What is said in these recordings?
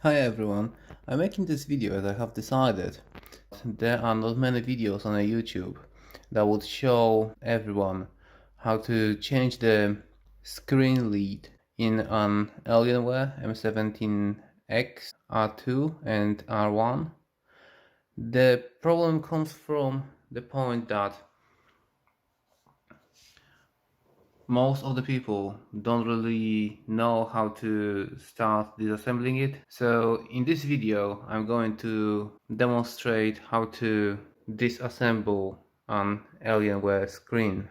Hi everyone, I'm making this video as I have decided there are not many videos on YouTube that would show everyone how to change the screen lead in an Alienware M17x R2 and R1. The problem comes from the point that most of the people don't really know how to start disassembling it. So in this video I'm going to demonstrate how to disassemble an Alienware screen.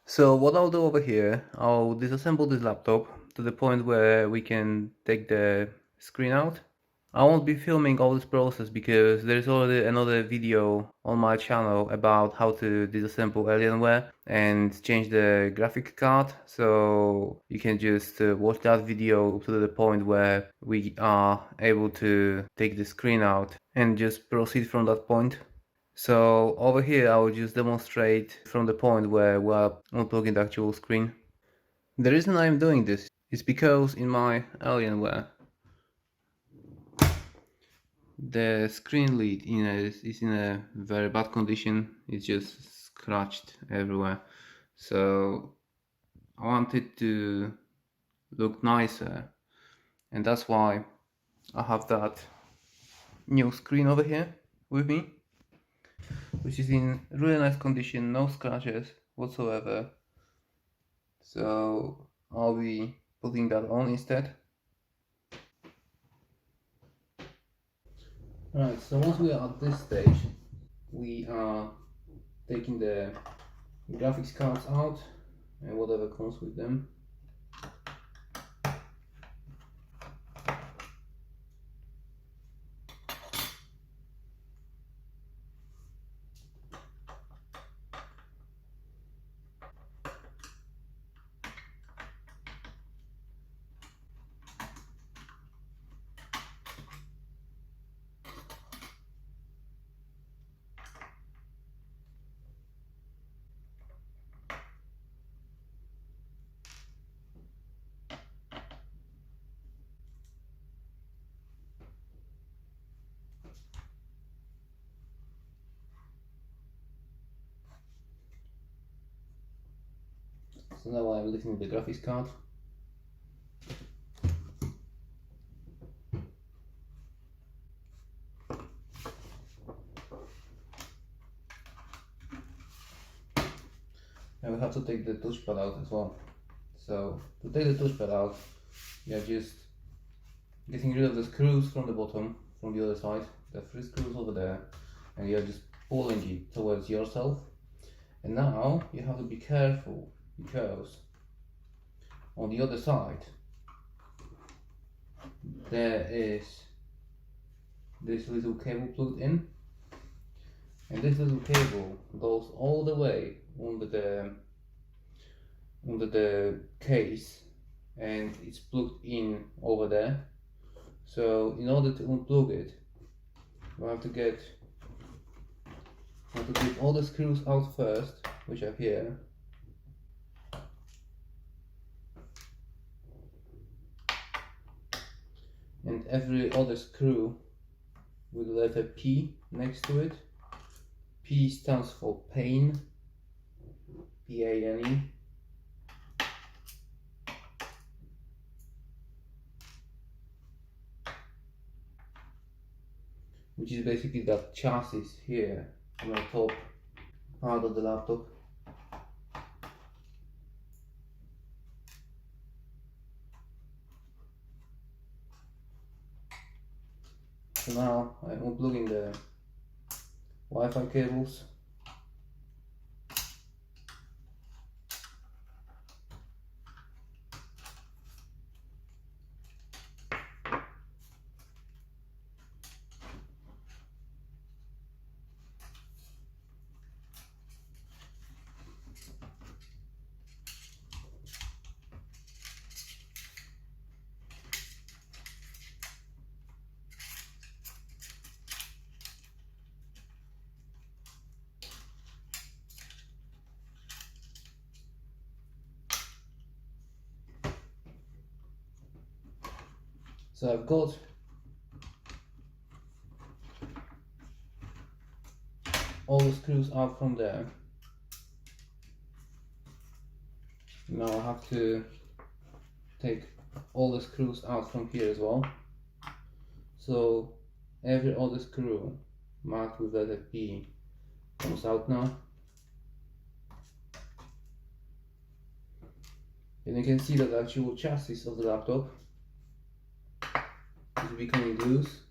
So what I'll do over here, I'll disassemble this laptop to the point where we can take the screen out. I won't be filming all this process because there's already another video on my channel about how to disassemble Alienware and change the graphic card, so you can just watch that video to the point where we are able to take the screen out and just proceed from that point. So over here I will just demonstrate from the point where we are unplugging the actual screen. The reason I'm doing this is because in my Alienware the screen lead is in a very bad condition. It's just scratched everywhere. So I want it to look nicer, and that's why I have that new screen over here with me, which is in really nice condition, no scratches whatsoever. So I'll be putting that on instead. Right, so once we are at this stage, we are taking the graphics cards out and whatever comes with them. So now I'm lifting the graphics card. And we have to take the touchpad out as well. So to take the touchpad out, you're just getting rid of the screws from the bottom, from the other side, the 3 screws over there, and you're just pulling it towards yourself. And now you have to be careful because on the other side there is this little cable plugged in, and this little cable goes all the way under the case, and it's plugged in over there. So in order to unplug it, we have to get all the screws out first, which are here. And every other screw with the letter P next to it. P stands for pain, P-A-N-E. Which is basically that chassis here on the top part of the laptop. So now I'm unplugging the Wi-Fi cables. So I've got all the screws out from there. Now I have to take all the screws out from here as well. So every other screw marked with letter P comes out now. And you can see that the actual chassis of the laptop is becoming loose.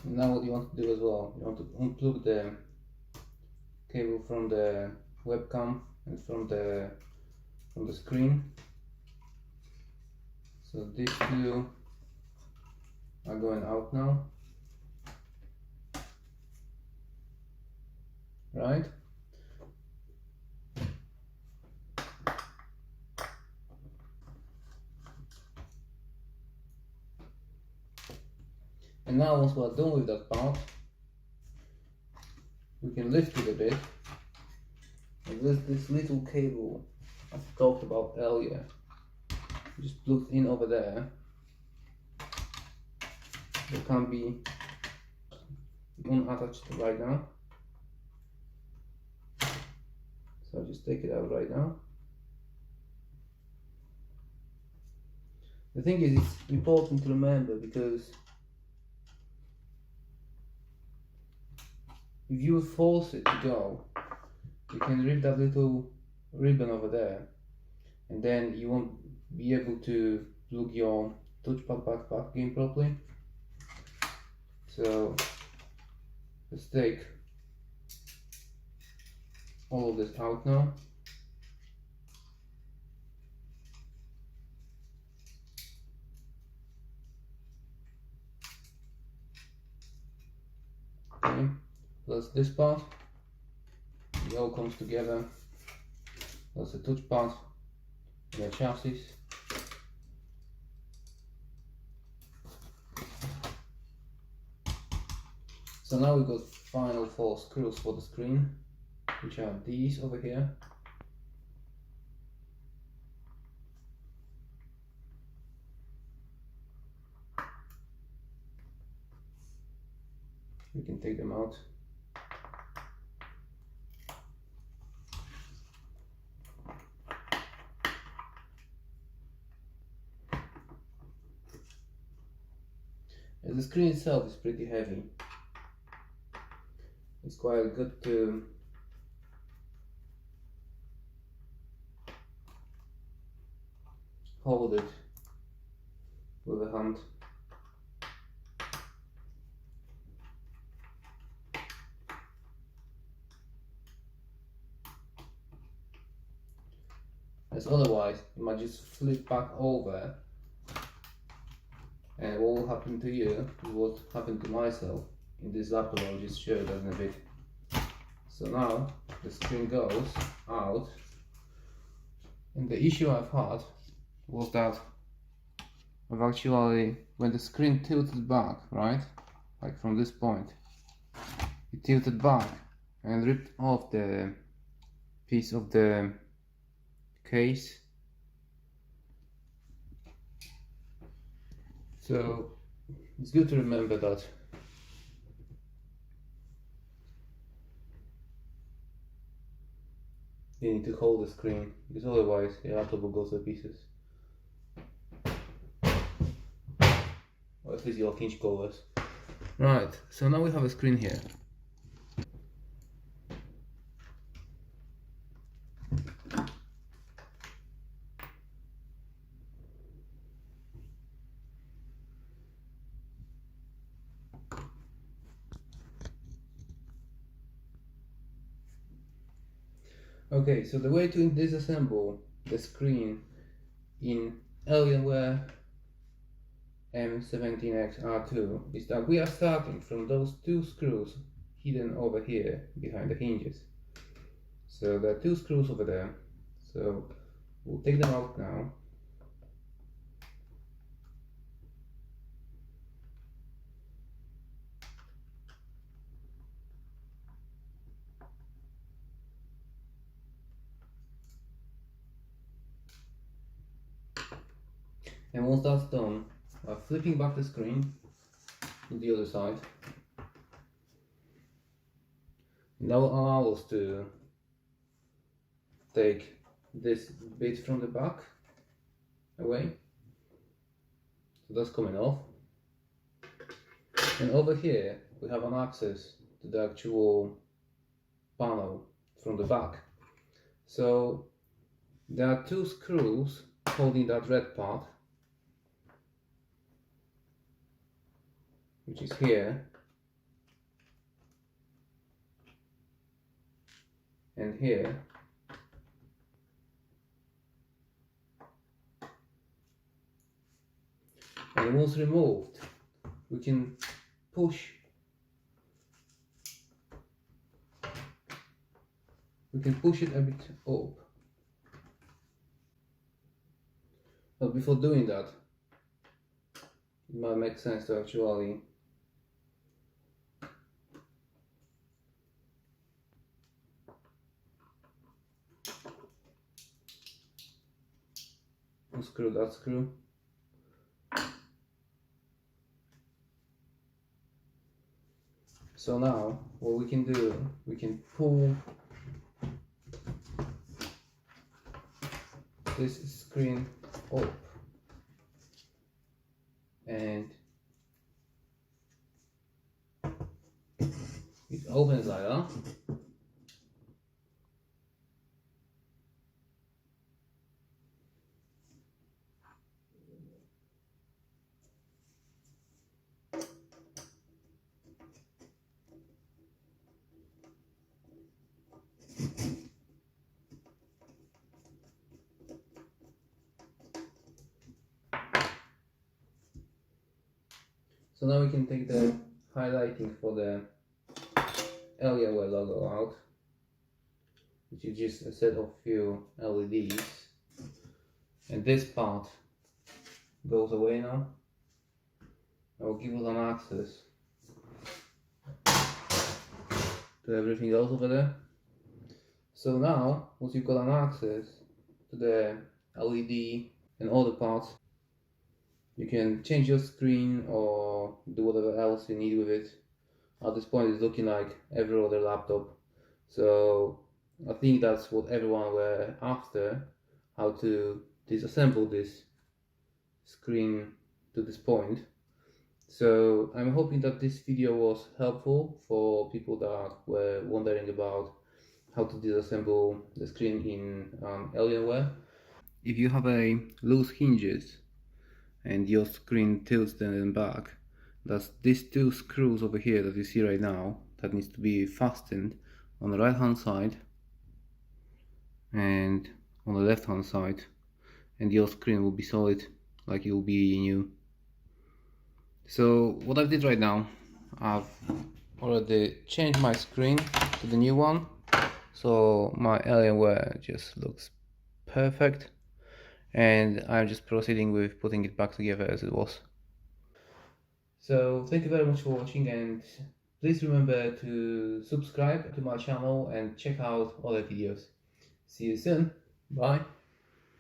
And now what you want to do as well, you want to unplug the cable from the webcam and from the screen. So these two are going out now, right? And now once we're done with that part, we can lift it a bit. And with this little cable I talked about earlier, just plugged in over there. It can be unattached right now. So I'll just take it out right now. The thing is, it's important to remember, because if you force it to go, you can rip that little ribbon over there, and then you won't be able to plug your touchpad back in properly. So let's take all of this out now. Okay, plus this part, it all comes together. That's the touchpad and the chassis. So now we've got final 4 screws for the screen, which are these over here. We can take them out. And the screen itself is pretty heavy. It's quite good to hold it with a hand. As otherwise it might just flip back over, and what will happen to you is what happened to myself in this laptop. I'll just show that in a bit. So now the screen goes out, and the issue I've had was that I've actually, when the screen tilted back, right, like from this point, it tilted back and ripped off the piece of the case. So it's good to remember that you need to hold the screen, because otherwise your laptop will go to pieces. Or at least your hinge covers. Right, so now we have a screen here. Okay, so the way to disassemble the screen in Alienware M17x R2 is that we are starting from those 2 screws hidden over here behind the hinges. So there are two screws over there. So we'll take them out now. And once that's done, flipping back the screen to the other side. And that will allow us to take this bit from the back away. So that's coming off. And over here we have an access to the actual panel from the back. So there are two screws holding that red part, which is here and here. And once removed, we can push it a bit up. But before doing that, it might make sense to actually unscrew that screw. So now what we can do, we can pull this screen up and it opens like that. So now we can take the highlighting for the Alienware logo out, which is just a set of few LEDs, and this part goes away now. I will give us an access to everything else over there. So now, once you've got an access to the LED and all the parts, you can change your screen or do whatever else you need with it. At this point it's looking like every other laptop. So I think that's what everyone were after, how to disassemble this screen to this point. So I'm hoping that this video was helpful for people that were wondering about how to disassemble the screen in Alienware. If you have a loose hinges and your screen tilts them back, that's these two screws over here that you see right now that needs to be fastened on the right hand side and on the left hand side, and your screen will be solid like it will be new. So what I did right now, I've already changed my screen to the new one, so my Alienware just looks perfect, and I'm just proceeding with putting it back together as it was. So thank you very much for watching, and please remember to subscribe to my channel and check out other videos. See you soon. Bye.